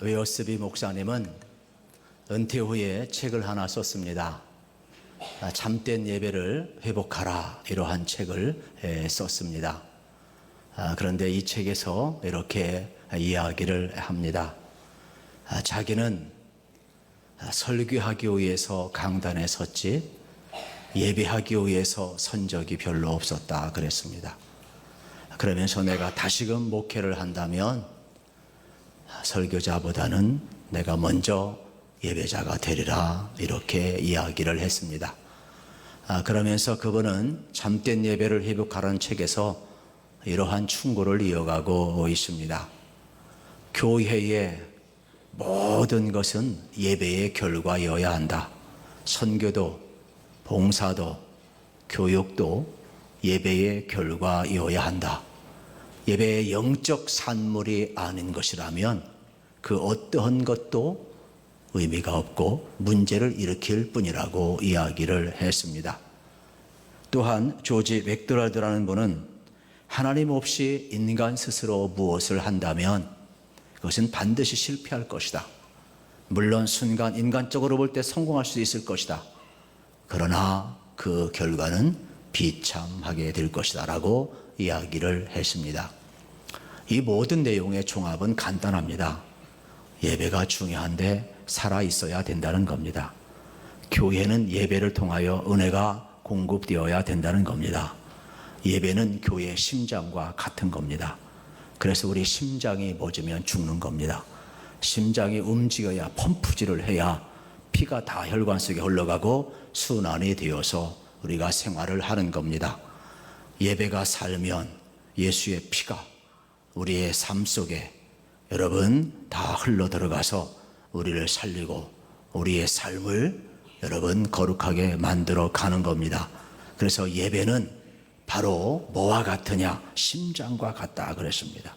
웨어스비 목사님은 은퇴 후에 책을 하나 썼습니다. 참된 예배를 회복하라, 이러한 책을 썼습니다. 그런데 이 책에서 이렇게 이야기를 합니다. 자기는 설교하기 위해서 강단에 섰지 예배하기 위해서 선 적이 별로 없었다 그랬습니다. 그러면서 내가 다시금 목회를 한다면 설교자보다는 내가 먼저 예배자가 되리라, 이렇게 이야기를 했습니다. 그러면서 그분은 참된 예배를 회복하라는 책에서 이러한 충고를 이어가고 있습니다. 교회의 모든 것은 예배의 결과여야 한다. 선교도, 봉사도, 교육도 예배의 결과여야 한다. 예배의 영적 산물이 아닌 것이라면 그 어떠한 것도 의미가 없고 문제를 일으킬 뿐이라고 이야기를 했습니다. 또한 조지 맥도날드라는 분은 하나님 없이 인간 스스로 무엇을 한다면 그것은 반드시 실패할 것이다. 물론 순간 인간적으로 볼 때 성공할 수 있을 것이다. 그러나 그 결과는 비참하게 될 것이다 라고 이야기를 했습니다. 이 모든 내용의 종합은 간단합니다. 예배가 중요한데 살아 있어야 된다는 겁니다. 교회는 예배를 통하여 은혜가 공급되어야 된다는 겁니다. 예배는 교회의 심장과 같은 겁니다. 그래서 우리 심장이 멎으면 죽는 겁니다. 심장이 움직여야, 펌프질을 해야 피가 다 혈관 속에 흘러가고 순환이 되어서 우리가 생활을 하는 겁니다. 예배가 살면 예수의 피가 우리의 삶 속에 여러분 다 흘러 들어가서 우리를 살리고 우리의 삶을 여러분 거룩하게 만들어 가는 겁니다. 그래서 예배는 바로 뭐와 같으냐? 심장과 같다 그랬습니다.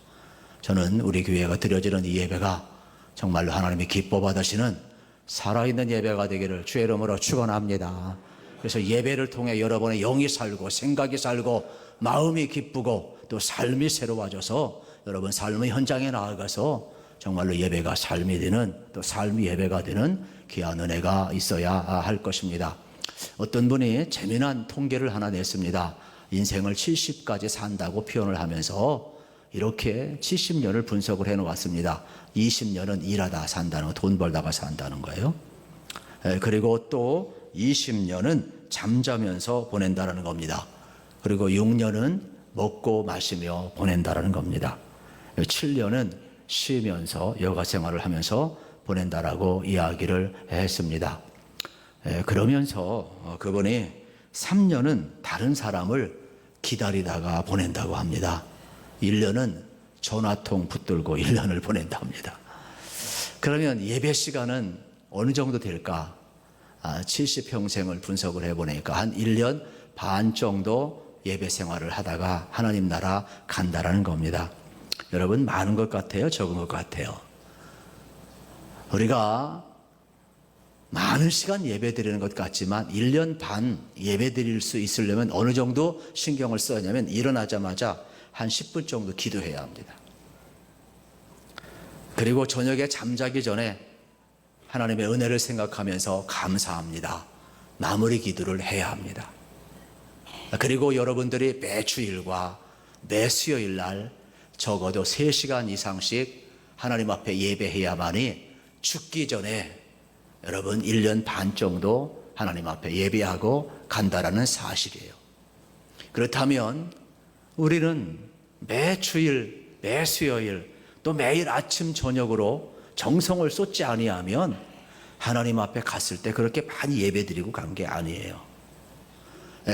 저는 우리 교회가 드려지는 이 예배가 정말로 하나님이 기뻐 받으시는 살아있는 예배가 되기를 주의 이름으로 축원합니다. 그래서 예배를 통해 여러분의 영이 살고 생각이 살고 마음이 기쁘고 또 삶이 새로워져서 여러분 삶의 현장에 나아가서 정말로 예배가 삶이 되는, 또 삶이 예배가 되는 귀한 은혜가 있어야 할 것입니다. 어떤 분이 재미난 통계를 하나 냈습니다. 인생을 70까지 산다고 표현을 하면서 이렇게 70년을 분석을 해놓았습니다. 20년은 일하다 산다는 거, 돈 벌다가 산다는 거예요. 그리고 또 20년은 잠자면서 보낸다는 겁니다. 그리고 6년은 먹고 마시며 보낸다는 겁니다. 7년은 쉬면서 여가 생활을 하면서 보낸다라고 이야기를 했습니다. 그러면서 그분이 3년은 다른 사람을 기다리다가 보낸다고 합니다. 1년은 전화통 붙들고 1년을 보낸다 합니다. 그러면 예배 시간은 어느 정도 될까? 70평생을 분석을 해보니까 한 1년 반 정도 예배 생활을 하다가 하나님 나라 간다라는 겁니다. 여러분, 많은 것 같아요? 적은 것 같아요? 우리가 많은 시간 예배 드리는 것 같지만 1년 반 예배 드릴 수 있으려면 어느 정도 신경을 써야냐면 일어나자마자 한 10분 정도 기도해야 합니다. 그리고 저녁에 잠자기 전에 하나님의 은혜를 생각하면서 감사합니다. 마무리 기도를 해야 합니다. 그리고 여러분들이 매 주일과 매 수요일 날 적어도 3시간 이상씩 하나님 앞에 예배해야만이 죽기 전에 여러분 1년 반 정도 하나님 앞에 예배하고 간다라는 사실이에요. 그렇다면 우리는 매 주일, 매 수요일, 또 매일 아침 저녁으로 정성을 쏟지 아니하면 하나님 앞에 갔을 때 그렇게 많이 예배드리고 간 게 아니에요.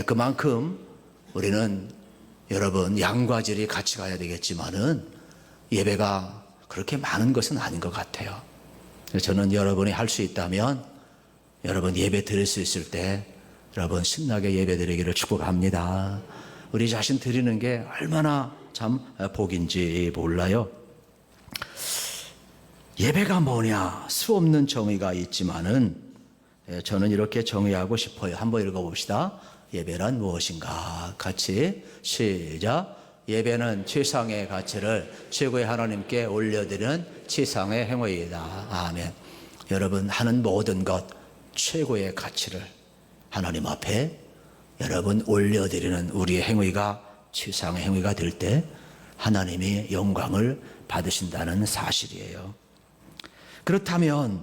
그만큼 우리는 여러분 양과 질이 같이 가야 되겠지만은 예배가 그렇게 많은 것은 아닌 것 같아요. 저는 여러분이 할 수 있다면 여러분 예배 드릴 수 있을 때 여러분 신나게 예배 드리기를 축복합니다. 우리 자신 드리는 게 얼마나 참 복인지 몰라요. 예배가 뭐냐? 수 없는 정의가 있지만은 저는 이렇게 정의하고 싶어요. 한번 읽어봅시다. 예배란 무엇인가? 같이 시작. 예배는 최상의 가치를 최고의 하나님께 올려드리는 최상의 행위이다. 아멘. 여러분 하는 모든 것 최고의 가치를 하나님 앞에 여러분 올려드리는 우리의 행위가 최상의 행위가 될 때 하나님이 영광을 받으신다는 사실이에요. 그렇다면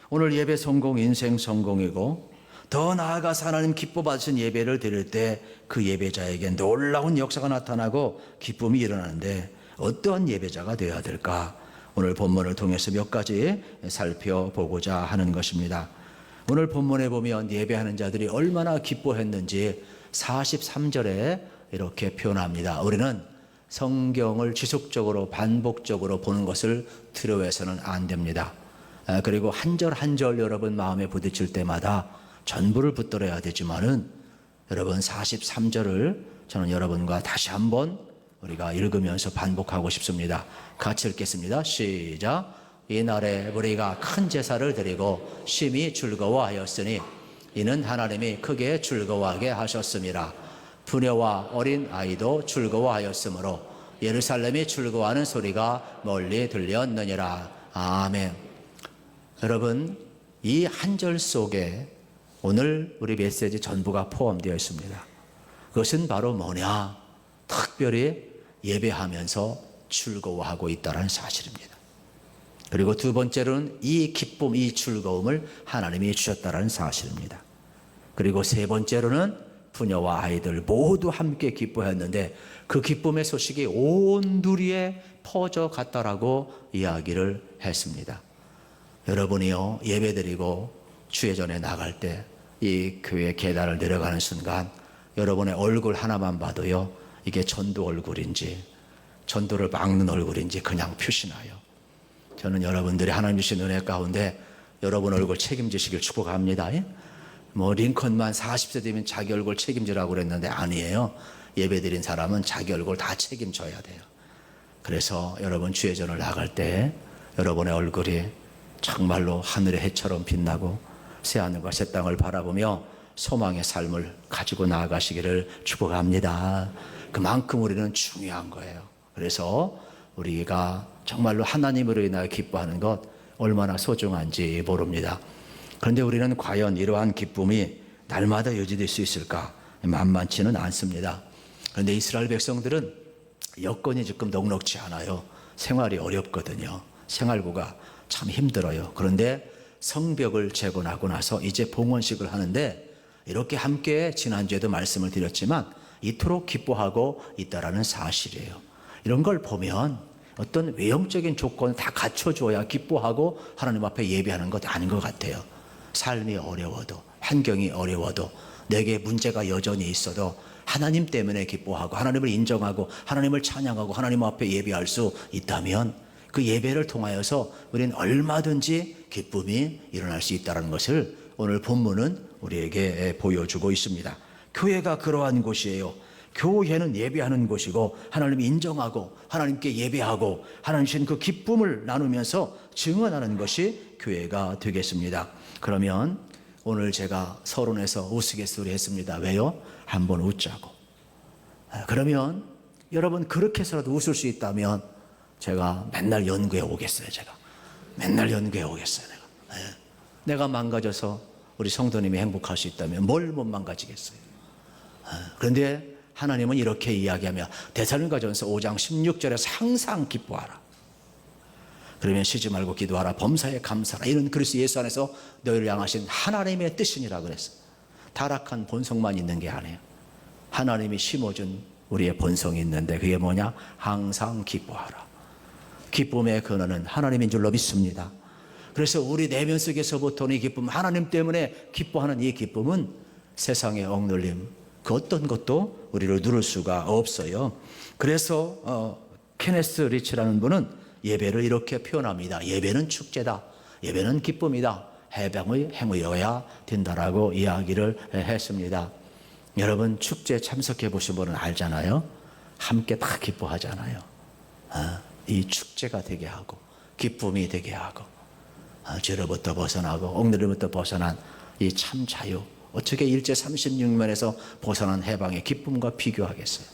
오늘 예배 성공, 인생 성공이고 더 나아가서 하나님 기뻐 받으신 예배를 드릴 때 그 예배자에게 놀라운 역사가 나타나고 기쁨이 일어나는데 어떠한 예배자가 되어야 될까? 오늘 본문을 통해서 몇 가지 살펴보고자 하는 것입니다. 오늘 본문에 보면 예배하는 자들이 얼마나 기뻐했는지 43절에 이렇게 표현합니다. 우리는 성경을 지속적으로 반복적으로 보는 것을 두려워해서는 안 됩니다. 그리고 한 절 한 절 여러분 마음에 부딪힐 때마다 전부를 붙들어야 되지만은 여러분 43절을 저는 여러분과 다시 한번 우리가 읽으면서 반복하고 싶습니다. 같이 읽겠습니다. 시작. 이날에 우리가 큰 제사를 드리고 심히 즐거워하였으니 이는 하나님이 크게 즐거워하게 하셨음이라. 부녀와 어린 아이도 즐거워하였으므로 예루살렘이 즐거워하는 소리가 멀리 들렸느니라. 아멘. 여러분 이 한 절 속에 오늘 우리 메시지 전부가 포함되어 있습니다. 그것은 바로 뭐냐? 특별히 예배하면서 즐거워하고 있다는 사실입니다. 그리고 두 번째로는 이 기쁨, 이 즐거움을 하나님이 주셨다는 사실입니다. 그리고 세 번째로는 부녀와 아이들 모두 함께 기뻐했는데 그 기쁨의 소식이 온 두리에 퍼져갔다라고 이야기를 했습니다. 여러분이요 예배드리고 주회전에 나갈 때 이 교회 계단을 내려가는 순간 여러분의 얼굴 하나만 봐도요 이게 전도 얼굴인지 전도를 막는 얼굴인지 그냥 표시나요. 저는 여러분들이 하나님 주신 은혜 가운데 여러분 얼굴 책임지시길 축복합니다. 뭐 링컨만 40세 되면 자기 얼굴 책임지라고 그랬는데 아니에요. 예배드린 사람은 자기 얼굴 다 책임져야 돼요. 그래서 여러분 주회전을 나갈 때 여러분의 얼굴이 정말로 하늘의 해처럼 빛나고 새하늘과 새 땅을 바라보며 소망의 삶을 가지고 나아가시기를 축복합니다. 그만큼 우리는 중요한 거예요. 그래서 우리가 정말로 하나님으로 인하여 기뻐하는 것 얼마나 소중한지 모릅니다. 그런데 우리는 과연 이러한 기쁨이 날마다 유지될 수 있을까? 만만치는 않습니다. 그런데 이스라엘 백성들은 여건이 조금 넉넉지 않아요. 생활이 어렵거든요. 생활고가 참 힘들어요. 그런데 성벽을 재건하고 나서 이제 봉헌식을 하는데 이렇게 함께 지난주에도 말씀을 드렸지만 이토록 기뻐하고 있다라는 사실이에요. 이런 걸 보면 어떤 외형적인 조건을 다 갖춰줘야 기뻐하고 하나님 앞에 예배하는 것 아닌 것 같아요. 삶이 어려워도 환경이 어려워도 내게 문제가 여전히 있어도 하나님 때문에 기뻐하고 하나님을 인정하고 하나님을 찬양하고 하나님 앞에 예배할 수 있다면 그 예배를 통하여서 우리는 얼마든지 기쁨이 일어날 수 있다는 것을 오늘 본문은 우리에게 보여주고 있습니다. 교회가 그러한 곳이에요. 교회는 예배하는 곳이고 하나님을 인정하고 하나님께 예배하고 하나님 주신 그 기쁨을 나누면서 증언하는 것이 교회가 되겠습니다. 그러면 오늘 제가 서론에서 우스갯소리 했습니다. 왜요? 한번 웃자고. 그러면 여러분 그렇게 해서라도 웃을 수 있다면 제가 맨날 연구해 오겠어요. 제가 맨날 연구해 오겠어요. 내가 망가져서 우리 성도님이 행복할 수 있다면 뭘 못 망가지겠어요. 그런데 하나님은 이렇게 이야기하며 데살로니가전서 5장 16절에서 항상 기뻐하라. 그러면 쉬지 말고 기도하라. 범사에 감사하라. 이는 그리스도 예수 안에서 너희를 향하신 하나님의 뜻이니라 그랬어요. 타락한 본성만 있는 게 아니에요. 하나님이 심어준 우리의 본성이 있는데 그게 뭐냐? 항상 기뻐하라. 기쁨의 근원은 하나님인 줄로 믿습니다. 그래서 우리 내면 속에서부터는 이 기쁨, 하나님 때문에 기뻐하는 이 기쁨은 세상의 억눌림 그 어떤 것도 우리를 누를 수가 없어요. 그래서 케네스 리치라는 분은 예배를 이렇게 표현합니다. 예배는 축제다. 예배는 기쁨이다. 해방의 행위여야 된다라고 이야기를 했습니다. 여러분 축제에 참석해 보신 분은 알잖아요. 함께 다 기뻐하잖아요. 이 축제가 되게 하고 기쁨이 되게 하고 죄로부터 벗어나고 억눌림부터 벗어난 이 참 자유, 어떻게 일제 36년에서 벗어난 해방의 기쁨과 비교하겠어요.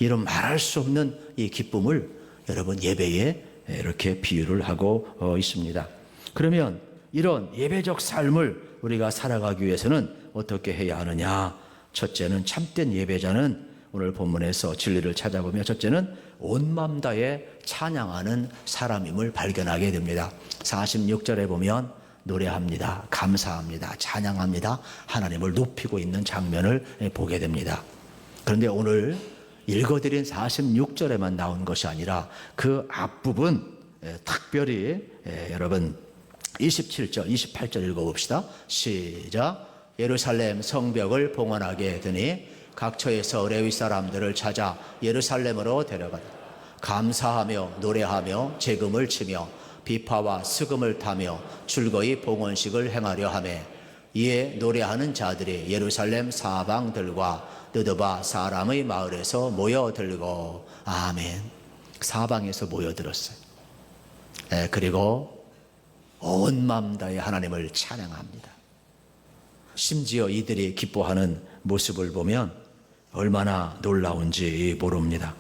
이런 말할 수 없는 이 기쁨을 여러분 예배에 이렇게 비유를 하고 있습니다. 그러면 이런 예배적 삶을 우리가 살아가기 위해서는 어떻게 해야 하느냐? 첫째는 참된 예배자는 오늘 본문에서 진리를 찾아보며 첫째는 온 마음 다해 찬양하는 사람임을 발견하게 됩니다. 46절에 보면 노래합니다. 감사합니다. 찬양합니다. 하나님을 높이고 있는 장면을 보게 됩니다. 그런데 오늘 읽어드린 46절에만 나온 것이 아니라 그 앞부분 특별히 여러분 27절, 28절 읽어봅시다. 시작. 예루살렘 성벽을 봉헌하게 되니 각처에서 레위 사람들을 찾아 예루살렘으로 데려가다 감사하며 노래하며 제금을 치며 비파와 스금을 타며 즐거이 봉헌식을 행하려 하매 이에 노래하는 자들이 예루살렘 사방들과 느드바 사람의 마을에서 모여들고 아멘. 사방에서 모여들었어요. 그리고 온 마음 다해 하나님을 찬양합니다. 심지어 이들이 기뻐하는 모습을 보면 얼마나 놀라운지 모릅니다.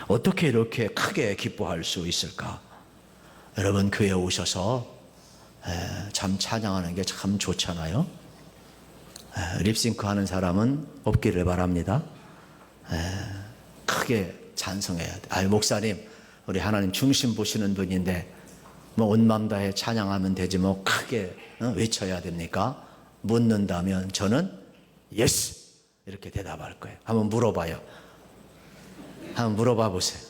어떻게 이렇게 크게 기뻐할 수 있을까? 여러분 교회에 오셔서 참 찬양하는 게 참 좋잖아요. 립싱크 하는 사람은 없기를 바랍니다. 크게 찬송해야 돼. 목사님 우리 하나님 중심 보시는 분인데 뭐 온 마음 다해 찬양하면 되지 뭐 크게 외쳐야 됩니까? 묻는다면 저는 예스 이렇게 대답할 거예요. 한번 물어봐요. 한번 물어봐 보세요.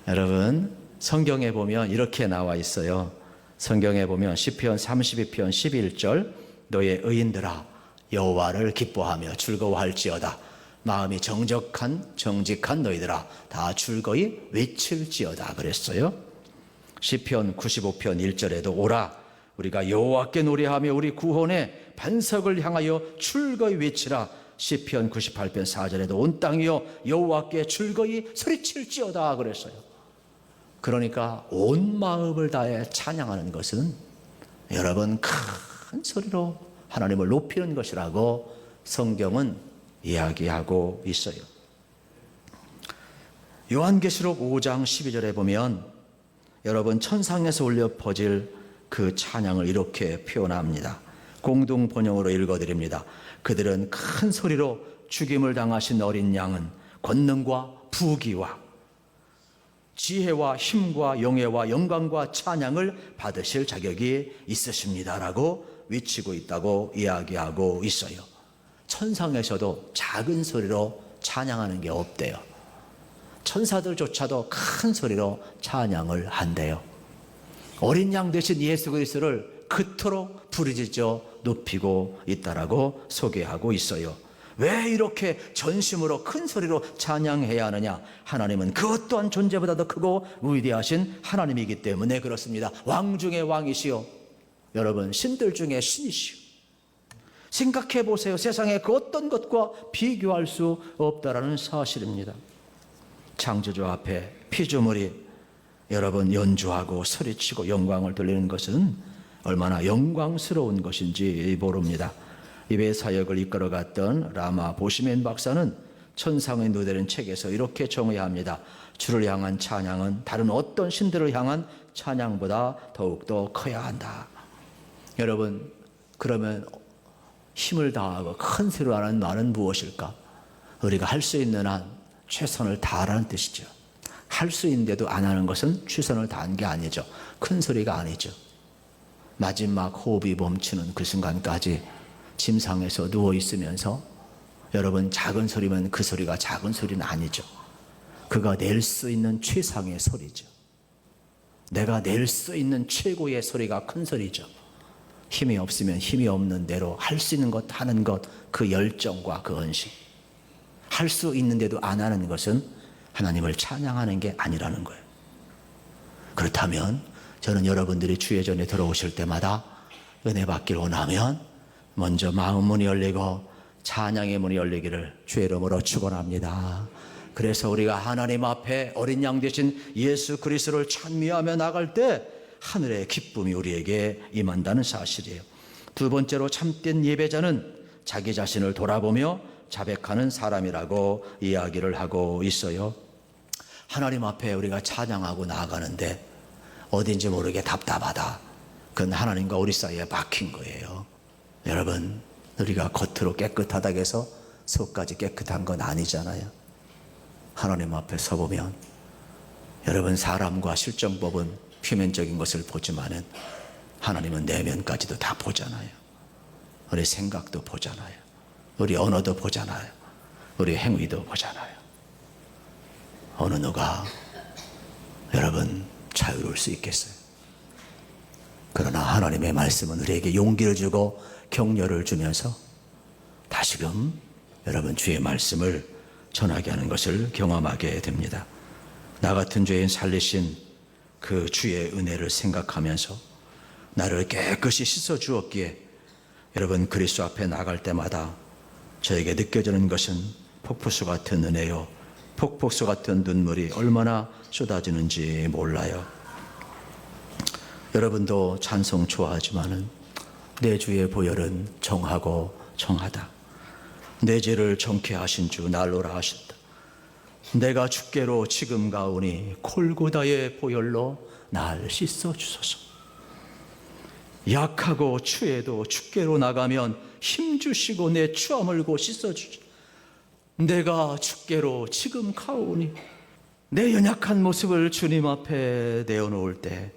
여러분 성경에 보면 이렇게 나와 있어요. 성경에 보면 시편 32편 11절 너의 의인들아 여호와를 기뻐하며 즐거워할지어다. 마음이 정직한 너희들아 다 즐거이 외칠지어다 그랬어요. 시편 95편 1절에도 오라 우리가 여호와께 노래하며 우리 구원의 반석을 향하여 즐거이 외치라. 시편 98편 4절에도 온 땅이여 여호와께 즐거이 소리칠지어다 그랬어요. 그러니까 온 마음을 다해 찬양하는 것은 여러분 큰 소리로 하나님을 높이는 것이라고 성경은 이야기하고 있어요. 요한계시록 5장 12절에 보면 여러분 천상에서 울려 퍼질 그 찬양을 이렇게 표현합니다. 공동 번역으로 읽어드립니다. 그들은 큰 소리로 죽임을 당하신 어린 양은 권능과 부귀와 지혜와 힘과 영예와 영광과 찬양을 받으실 자격이 있으십니다라고 외치고 있다고 이야기하고 있어요. 천상에서도 작은 소리로 찬양하는 게 없대요. 천사들조차도 큰 소리로 찬양을 한대요. 어린 양 되신 예수 그리스도를 그토록 부르짖어 높이고 있다라고 소개하고 있어요. 왜 이렇게 전심으로 큰 소리로 찬양해야 하느냐? 하나님은 그 어떠한 존재보다 더 크고 위대하신 하나님이기 때문에 그렇습니다. 왕 중의 왕이시요 여러분 신들 중에 신이시요. 생각해 보세요. 세상에 그 어떤 것과 비교할 수 없다라는 사실입니다. 창조주 앞에 피조물이 여러분 연주하고 소리치고 영광을 돌리는 것은 얼마나 영광스러운 것인지 모릅니다. 이베 사역을 이끌어갔던 라마 보시멘 박사는 천상의 누대는 책에서 이렇게 정의합니다. 주를 향한 찬양은 다른 어떤 신들을 향한 찬양보다 더욱더 커야 한다. 여러분 그러면 힘을 다하고 큰 소리로 하는 말은 무엇일까? 우리가 할 수 있는 한 최선을 다하라는 뜻이죠. 할 수 있는데도 안 하는 것은 최선을 다한 게 아니죠. 큰 소리가 아니죠. 마지막 호흡이 멈추는 그 순간까지 침상에서 누워 있으면서 여러분 작은 소리면 그 소리가 작은 소리는 아니죠. 그가 낼 수 있는 최상의 소리죠. 내가 낼 수 있는 최고의 소리가 큰 소리죠. 힘이 없으면 힘이 없는 대로 할 수 있는 것 하는 것, 그 열정과 그 헌신. 할 수 있는데도 안 하는 것은 하나님을 찬양하는 게 아니라는 거예요. 그렇다면 저는 여러분들이 주의 전에 들어오실 때마다 은혜 받기를 원하면 먼저 마음 문이 열리고 찬양의 문이 열리기를 주의 이름으로 축원합니다. 그래서 우리가 하나님 앞에 어린 양 되신 예수 그리스도를 찬미하며 나갈 때 하늘의 기쁨이 우리에게 임한다는 사실이에요. 두 번째로 참된 예배자는 자기 자신을 돌아보며 자백하는 사람이라고 이야기를 하고 있어요. 하나님 앞에 우리가 찬양하고 나아가는데 어딘지 모르게 답답하다. 그건 하나님과 우리 사이에 막힌 거예요. 여러분, 우리가 겉으로 깨끗하다고 해서 속까지 깨끗한 건 아니잖아요. 하나님 앞에 서보면 여러분, 사람과 실정법은 표면적인 것을 보지만은 하나님은 내면까지도 다 보잖아요. 우리 생각도 보잖아요. 우리 언어도 보잖아요. 우리 행위도 보잖아요. 어느 누가 여러분 자유로울 수 있겠어요? 그러나 하나님의 말씀은 우리에게 용기를 주고 격려를 주면서 다시금 여러분 주의 말씀을 전하게 하는 것을 경험하게 됩니다. 나 같은 죄인 살리신 그 주의 은혜를 생각하면서 나를 깨끗이 씻어 주었기에 여러분 그리스도 앞에 나갈 때마다 저에게 느껴지는 것은 폭포수 같은 은혜요, 폭포수 같은 눈물이 얼마나 쏟아지는지 몰라요. 여러분도 찬송 좋아하지만은 내 주의 보혈은 정하고 정하다. 내 죄를 정케 하신 주 날로라 하셨다. 내가 주께로 지금 가오니 골고다의 보혈로 날 씻어 주소서. 약하고 추해도 주께로 나가면 힘주시고 내 추함을 고 씻어 주시. 내가 주께로 지금 가오니 내 연약한 모습을 주님 앞에 내어놓을 때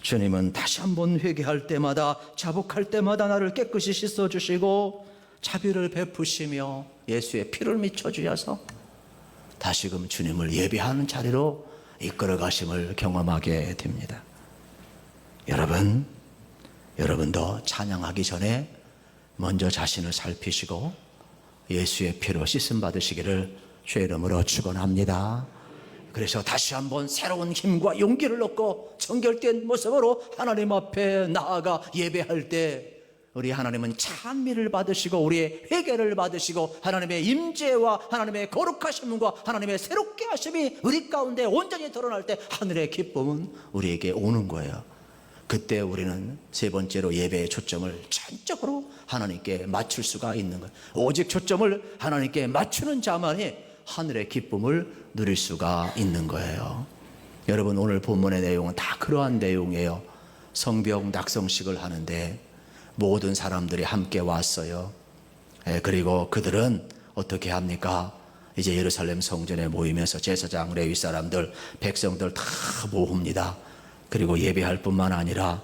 주님은 다시 한번 회개할 때마다 자복할 때마다 나를 깨끗이 씻어주시고 자비를 베푸시며 예수의 피를 맺혀주셔서 다시금 주님을 예배하는 자리로 이끌어 가심을 경험하게 됩니다. 여러분도 찬양하기 전에 먼저 자신을 살피시고 예수의 피로 씻음 받으시기를 주의 이름으로 축원합니다. 그래서 다시 한번 새로운 힘과 용기를 얻고 정결된 모습으로 하나님 앞에 나아가 예배할 때 우리 하나님은 찬미를 받으시고 우리의 회개를 받으시고 하나님의 임재와 하나님의 거룩하심과 하나님의 새롭게 하심이 우리 가운데 온전히 드러날 때 하늘의 기쁨은 우리에게 오는 거예요. 그때 우리는 세 번째로 예배의 초점을 전적으로 하나님께 맞출 수가 있는 거예요. 오직 초점을 하나님께 맞추는 자만이 하늘의 기쁨을 누릴 수가 있는 거예요. 여러분, 오늘 본문의 내용은 다 그러한 내용이에요. 성벽 낙성식을 하는데 모든 사람들이 함께 왔어요. 그리고 그들은 어떻게 합니까? 이제 예루살렘 성전에 모이면서 제사장, 레위 사람들, 백성들 다 모읍니다. 그리고 예배할 뿐만 아니라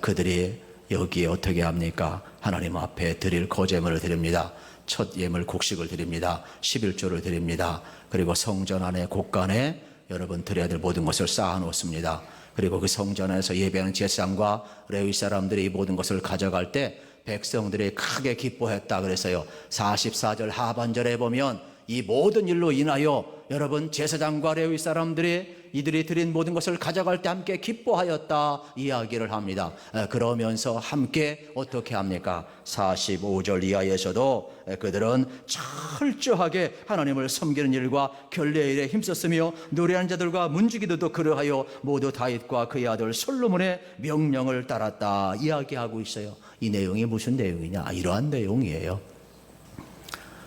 그들이 여기에 어떻게 합니까? 하나님 앞에 드릴 거제물을 드립니다. 첫 예물 곡식을 드립니다. 11조를 드립니다. 그리고 성전 안에 곳간에 여러분 드려야 될 모든 것을 쌓아 놓습니다. 그리고 그 성전 안에서 예배하는 제사장과 레위 사람들이 이 모든 것을 가져갈 때 백성들이 크게 기뻐했다 그래서요. 44절 하반절에 보면 이 모든 일로 인하여 여러분 제사장과 레위 사람들이 이들이 드린 모든 것을 가져갈 때 함께 기뻐하였다 이야기를 합니다. 그러면서 함께 어떻게 합니까? 45절 이하에서도 그들은 철저하게 하나님을 섬기는 일과 결례의 일에 힘썼으며 노래하는 자들과 문지기들도 그러하여 모두 다윗과 그의 아들 솔로몬의 명령을 따랐다 이야기하고 있어요. 이 내용이 무슨 내용이냐? 이러한 내용이에요.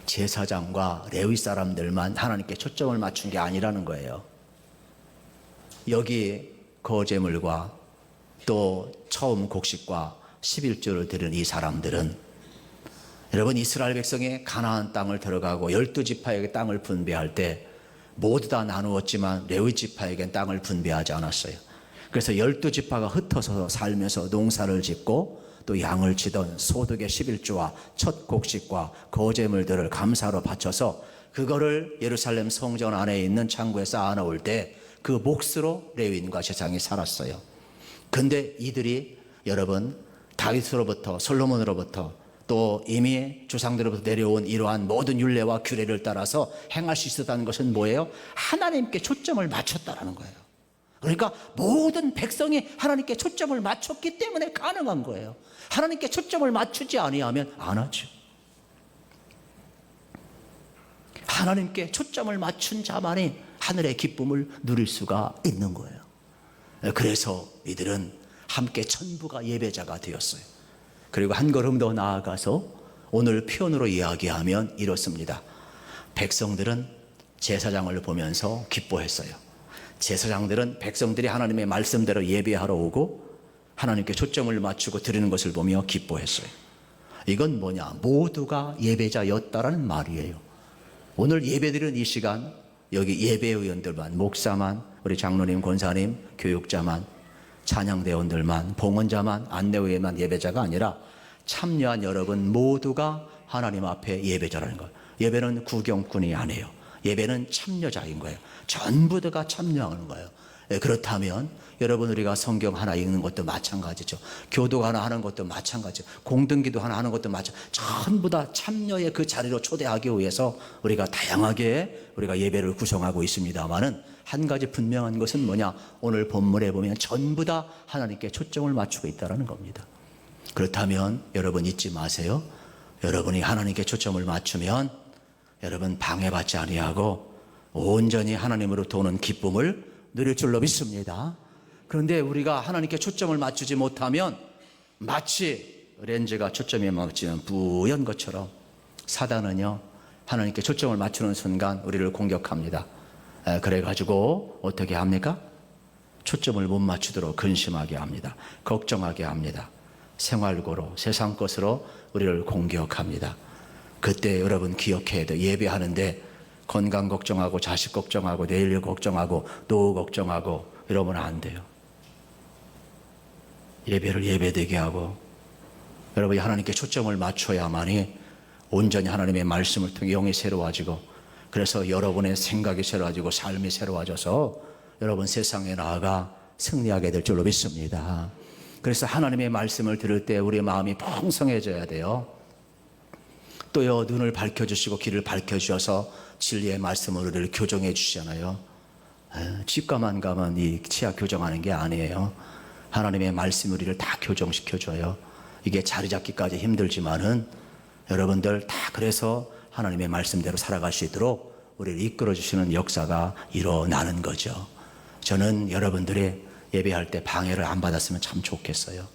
제사장과 레위 사람들만 하나님께 초점을 맞춘 게 아니라는 거예요. 여기 거제물과 또 처음 곡식과 11조를 드린 이 사람들은 여러분 이스라엘 백성이 가나안 땅을 들어가고 12지파에게 땅을 분배할 때 모두 다 나누었지만 레위 지파에겐 땅을 분배하지 않았어요. 그래서 12지파가 흩어서 살면서 농사를 짓고 또 양을 치던 소득의 11조와 첫 곡식과 거제물들을 감사로 바쳐서 그거를 예루살렘 성전 안에 있는 창고에 쌓아 놓을 때 그 몫으로 레위인과 제사장이 살았어요. 근데 이들이 여러분 다윗으로부터 솔로몬으로부터 또 이미 조상들로부터 내려온 이러한 모든 율례와 규례를 따라서 행할 수 있었다는 것은 뭐예요? 하나님께 초점을 맞췄다라는 거예요. 그러니까 모든 백성이 하나님께 초점을 맞췄기 때문에 가능한 거예요. 하나님께 초점을 맞추지 아니하면 안 하죠. 하나님께 초점을 맞춘 자만이 하늘의 기쁨을 누릴 수가 있는 거예요. 그래서 이들은 함께 천부가 예배자가 되었어요. 그리고 한 걸음 더 나아가서 오늘 표현으로 이야기하면 이렇습니다. 백성들은 제사장을 보면서 기뻐했어요. 제사장들은 백성들이 하나님의 말씀대로 예배하러 오고 하나님께 초점을 맞추고 드리는 것을 보며 기뻐했어요. 이건 뭐냐? 모두가 예배자였다라는 말이에요. 오늘 예배드리는 이 시간, 여기 예배의원들만, 목사만, 우리 장로님, 권사님, 교육자만, 찬양대원들만, 봉헌자만, 안내의원만 예배자가 아니라 참여한 여러분 모두가 하나님 앞에 예배자라는 거예요. 예배는 구경꾼이 아니에요. 예배는 참여자인 거예요. 전부 다가 참여하는 거예요. 그렇다면 여러분, 우리가 성경 하나 읽는 것도 마찬가지죠. 교도 하나 하는 것도 마찬가지죠. 공등기도 하나 하는 것도 마찬가지죠. 전부 다 참여의 그 자리로 초대하기 위해서 우리가 다양하게 우리가 예배를 구성하고 있습니다만은, 한 가지 분명한 것은 뭐냐? 오늘 본문에 보면 전부 다 하나님께 초점을 맞추고 있다는 겁니다. 그렇다면 여러분 잊지 마세요. 여러분이 하나님께 초점을 맞추면 여러분 방해받지 아니하고 온전히 하나님으로부터 오는 기쁨을 누릴 줄로 믿습니다. 그런데 우리가 하나님께 초점을 맞추지 못하면 마치 렌즈가 초점에 맞추면 뿌연 것처럼 사단은요, 하나님께 초점을 맞추는 순간 우리를 공격합니다. 그래가지고 어떻게 합니까? 초점을 못 맞추도록 근심하게 합니다. 걱정하게 합니다. 생활고로, 세상 것으로 우리를 공격합니다. 그때 여러분 기억해야 돼요. 예배하는데 건강 걱정하고 자식 걱정하고 내일 일 걱정하고 노후 걱정하고 이러면 안 돼요. 예배를 예배되게 하고 여러분이 하나님께 초점을 맞춰야만이 온전히 하나님의 말씀을 통해 영이 새로워지고, 그래서 여러분의 생각이 새로워지고 삶이 새로워져서 여러분 세상에 나아가 승리하게 될 줄로 믿습니다. 그래서 하나님의 말씀을 들을 때 우리의 마음이 풍성해져야 돼요. 또요, 눈을 밝혀주시고 귀를 밝혀주셔서 진리의 말씀으로 우리를 교정해 주시잖아요. 치과만 가면 이 치아 교정하는 게 아니에요. 하나님의 말씀이 우리를 다 교정시켜줘요. 이게 자리 잡기까지 힘들지만은 여러분들 다 그래서 하나님의 말씀대로 살아갈 수 있도록 우리를 이끌어 주시는 역사가 일어나는 거죠. 저는 여러분들이 예배할 때 방해를 안 받았으면 참 좋겠어요.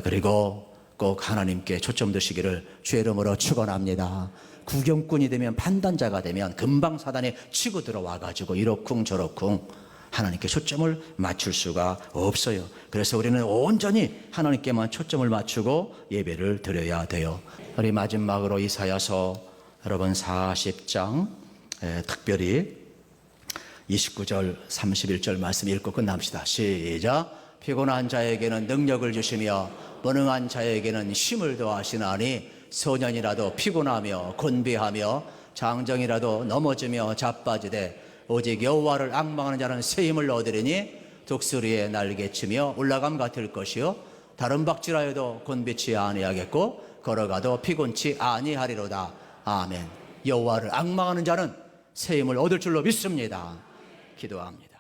그리고 꼭 하나님께 초점 두시기를 주의 이름으로 축원합니다. 구경꾼이 되면, 판단자가 되면 금방 사단이 치고 들어와 가지고 이러쿵 저러쿵 하나님께 초점을 맞출 수가 없어요. 그래서 우리는 온전히 하나님께만 초점을 맞추고 예배를 드려야 돼요. 우리 마지막으로 이사야서 여러분 40장 특별히 29절 31절 말씀 읽고 끝납시다. 시작. 피곤한 자에게는 능력을 주시며 무능한 자에게는 힘을 더하시나니, 소년이라도 피곤하며 곤비하며 장정이라도 넘어지며 자빠지되 오직 여호와를 앙망하는 자는 새 힘을 얻으리니 독수리의 날개치며 올라감 같을 것이요 다른 박질하여도 곤비치 아니하겠고 걸어가도 피곤치 아니하리로다. 아멘. 여호와를 앙망하는 자는 새 힘을 얻을 줄로 믿습니다. 기도합니다.